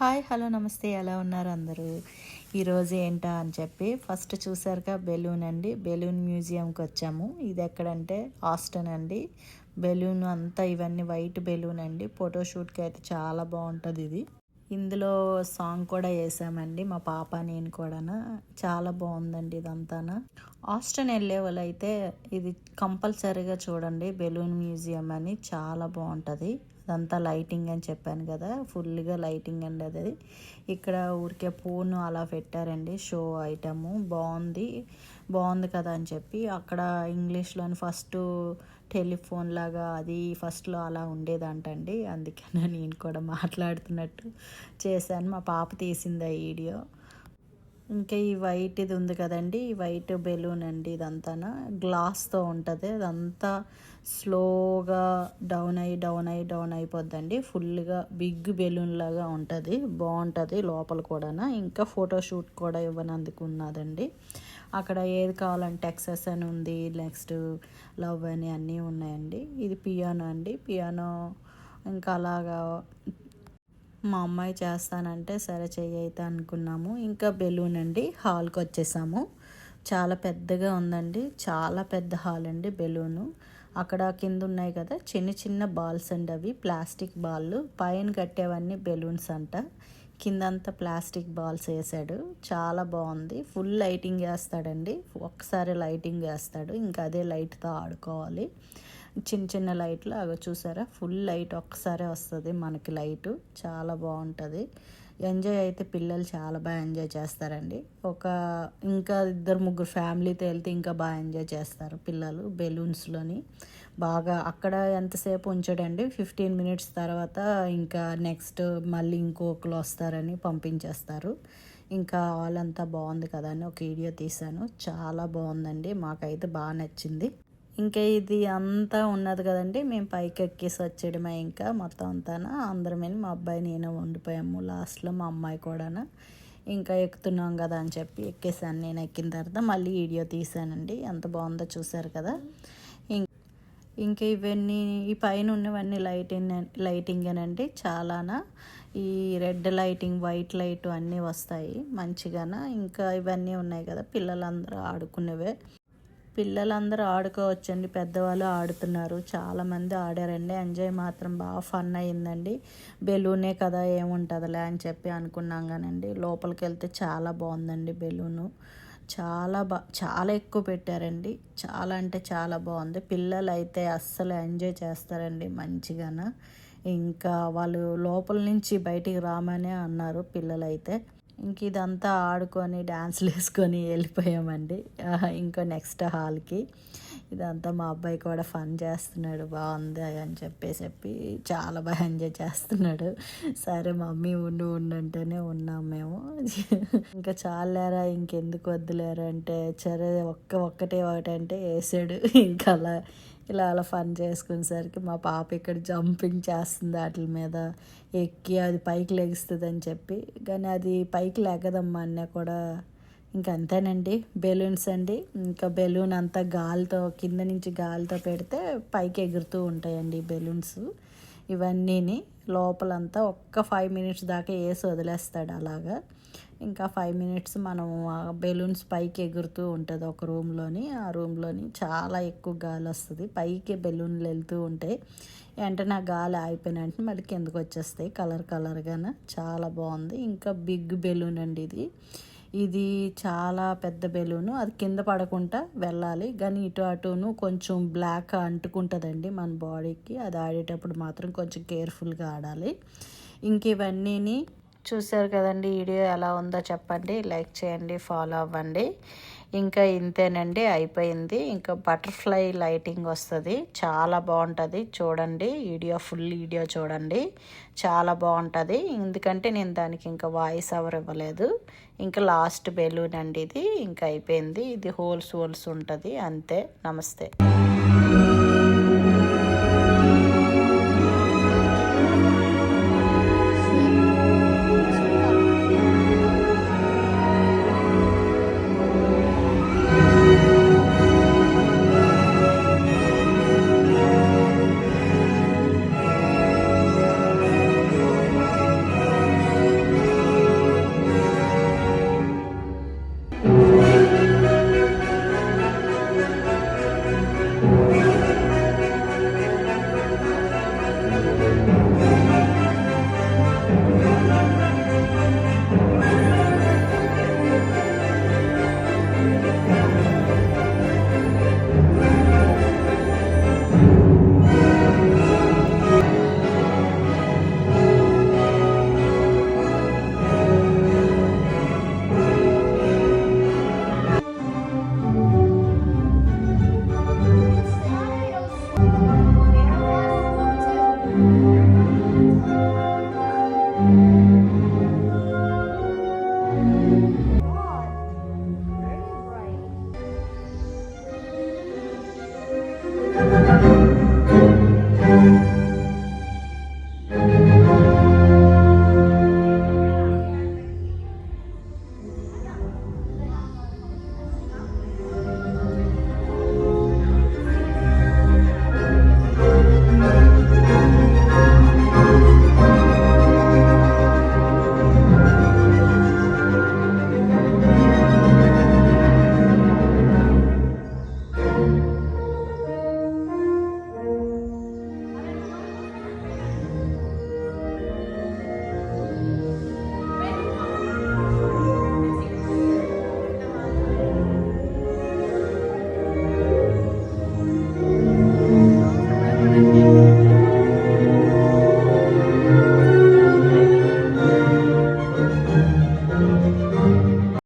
Hi hello నమస్తే, ఎలా ఉన్నారు అందరూ? ఈరోజు ఏంటా అని చెప్పి ఫస్ట్ చూసారుగా బెలూన్ అండి. బెలూన్ మ్యూజియంకి వచ్చాము. ఇది ఎక్కడంటే ఆస్టన్ అండి. బెలూన్ అంతా ఇవన్నీ వైట్ బెలూన్ అండి. ఫోటోషూట్కి అయితే చాలా బాగుంటుంది ఇది. ఇందులో సాంగ్ కూడా వేసామండి, మా పాప నేను కూడా. చాలా బాగుందండి ఇదంతా. ఆస్టన్ వెళ్ళే వాళ్ళు అయితే ఇది కంపల్సరీగా చూడండి. బెలూన్ మ్యూజియం అని చాలా బాగుంటుంది. అదంతా లైటింగ్ అని చెప్పాను కదా, ఫుల్గా లైటింగ్ అండి అది. ఇక్కడ ఊరికే ఫోన్ అలా పెట్టారండి, షో ఐటము. బాగుంది కదా అని చెప్పి అక్కడ ఇంగ్లీష్లోని ఫస్ట్ టెలిఫోన్ లాగా అది ఫస్ట్లో అలా ఉండేదంటండి. అందుకని నేను కూడా మాట్లాడుతున్నట్టు చేశాను. మా పాప తీసింది ఆ వీడియో. ఇంకా ఈ వైట్ ఇది ఉంది కదండి, ఈ వైట్ బెలూన్ అండి. ఇదంతా గ్లాస్తో ఉంటుంది. అదంతా స్లోగా డౌన్ అయిపోద్దండి. ఫుల్గా బిగ్ బెలూన్ లాగా ఉంటుంది, బాగుంటుంది లోపల కూడా. ఇంకా ఫోటోషూట్ కూడా ఇవ్వనందుకు ఉన్నదండి. అక్కడ ఏది కావాలంటే టెక్సస్ అని ఉంది, నెక్స్ట్ లవ్ అని అన్నీ ఉన్నాయండి. ఇది పియానో అండి. పియానో ఇంకా అలాగా మా అమ్మాయి చేస్తానంటే సరే చెయ్యైతే అనుకున్నాము. ఇంకా బెలూన్ అండి. హాల్కి వచ్చేసాము. చాలా పెద్దగా ఉందండి, చాలా పెద్ద హాల్ అండి. బెలూను అక్కడ కింద ఉన్నాయి కదా చిన్న చిన్న బాల్స్ అండి, అవి ప్లాస్టిక్ బాల్. పైన కట్టేవన్నీ బెలూన్స్ అంట, కిందంతా ప్లాస్టిక్ బాల్స్ వేసాడు. చాలా బాగుంది. ఫుల్ లైటింగ్ వేస్తాడండి. ఒక్కసారి లైటింగ్ వేస్తాడు, ఇంకా అదే లైట్తో ఆడుకోవాలి. చిన్న చిన్న లైట్లు అవి చూసారా, ఫుల్ లైట్ ఒక్కసారే వస్తుంది మనకి లైటు. చాలా బాగుంటుంది. ఎంజాయ్ అయితే పిల్లలు చాలా బాగా ఎంజాయ్ చేస్తారండి. ఇంకా 2-3 ఫ్యామిలీతో వెళ్తే ఇంకా బాగా ఎంజాయ్ చేస్తారు పిల్లలు బెలూన్స్లోని. బాగా అక్కడ ఎంతసేపు ఉంచడండి, 15 మినిట్స్ తర్వాత ఇంకా నెక్స్ట్ మళ్ళీ ఇంకొకరు వస్తారని పంపించేస్తారు. ఇంకా వాళ్ళంతా బాగుంది కదా అని ఒక వీడియో తీశాను. చాలా బాగుందండి, మాకైతే బాగా నచ్చింది. ఇంకా ఇది అంతా ఉన్నది కదండి, మేము పైకి ఎక్కేసి వచ్చేయడమే. ఇంకా మొత్తం అంతా అందరమే, మా అబ్బాయి నేను ఉండిపోయాము. లాస్ట్లో మా అమ్మాయి కూడా. ఇంకా ఎక్కుతున్నాం కదా అని చెప్పి ఎక్కేసాను. నేను ఎక్కిన తర్వాత మళ్ళీ వీడియో తీసానండి. ఎంత బాగుందో చూసారు కదా. ఇంకా ఇవన్నీ ఈ పైన ఉన్నవన్నీ లైటింగ్ అనండి. చాలానా ఈ రెడ్ లైటింగ్, వైట్ లైట్ అన్నీ వస్తాయి మంచిగాన. ఇంకా ఇవన్నీ ఉన్నాయి కదా పిల్లలందరూ ఆడుకునేవే. పిల్లలందరూ ఆడుకోవచ్చండి, పెద్దవాళ్ళు ఆడుతున్నారు. చాలామంది ఆడారండి. ఎంజాయ్ మాత్రం బాగా ఫన్ అయ్యిందండి. బెలూనే కదా ఏముంటుందిలే అని చెప్పి అనుకున్నాం కానండి, లోపలికి వెళ్తే చాలా బాగుందండి బెలూను. చాలా ఎక్కువ పెట్టారండి. చాలా అంటే చాలా బాగుంది. పిల్లలు అయితే అస్సలు ఎంజాయ్ చేస్తారండి మంచిగాన. ఇంకా వాళ్ళు లోపల నుంచి బయటికి రామనే అన్నారు పిల్లలైతే. ఇంక ఇదంతా ఆడుకొని డ్యాన్స్లు వేసుకొని వెళ్ళిపోయామండి. ఇంకా నెక్స్ట్ హాల్కి. ఇదంతా మా అబ్బాయి కూడా ఫన్ చేస్తున్నాడు, బాగుంది అని చెప్పి చాలా బాగా ఎంజాయ్ చేస్తున్నాడు. సరే మమ్మీ ఉండంటేనే ఉన్నాం మేము. ఇంకా చాలేరా ఇంకెందుకు వద్దులేరా అంటే సరే ఒకటంటే వేసాడు. ఇంకా అలా ఫన్ చేసుకునేసరికి మా పాప ఇక్కడ జంపింగ్ చేస్తుంది వాటి మీద ఎక్కి, అది పైకి లెగుస్తుంది అని చెప్పి. కానీ అది పైకి లెగదమ్మా అన్న కూడా. ఇంకా అంతేనండి బెలూన్స్ అండి. ఇంకా బెలూన్ అంతా గాలితో కింద నుంచి గాలితో పెడితే పైకి ఎగురుతూ ఉంటాయండి బెలూన్స్ ఇవన్నీని. లోపలంతా 5 మినిట్స్ దాకా వేసి వదిలేస్తాడు అలాగా. ఇంకా 5 మినిట్స్ మనం బెలూన్స్ పైకి ఎగురుతూ ఉంటుంది ఒక రూమ్లోని. ఆ రూమ్లోని చాలా ఎక్కువ గాలి వస్తుంది, పైకి బెలూన్లు వెళ్తూ ఉంటాయి. వెంటనే ఆ గాలి ఆగిపోయినట్టు మళ్ళీ కిందకు వచ్చేస్తాయి కలర్గాన. చాలా బాగుంది. ఇంకా బిగ్ బెలూన్ అండి ఇది చాలా పెద్ద బెలూను. అది కింద పడకుండా వెళ్ళాలి, కానీ ఇటు అటును కొంచెం బ్లాక్ అంటుకుంటుందండి మన బాడీకి. అది ఆడేటప్పుడు మాత్రం కొంచెం కేర్ఫుల్గా ఆడాలి. ఇంక ఇవన్నీని చూసారు కదండి. వీడియో ఎలా ఉందో చెప్పండి, లైక్ చేయండి, ఫాలో అవ్వండి. ఇంకా ఇంతేనండి, అయిపోయింది. ఇంకా బటర్ఫ్లై లైటింగ్ వస్తుంది, చాలా బాగుంటుంది. చూడండి ఫుల్ వీడియో చూడండి, చాలా బాగుంటుంది. ఎందుకంటే నేను దానికి ఇంకా వాయిస్ ఓవర్ ఇవ్వలేదు. ఇంకా లాస్ట్ బెలూన్ అండి ఇది. ఇంకా అయిపోయింది. ఇది హోల్స్ ఉంటుంది అంతే. నమస్తే.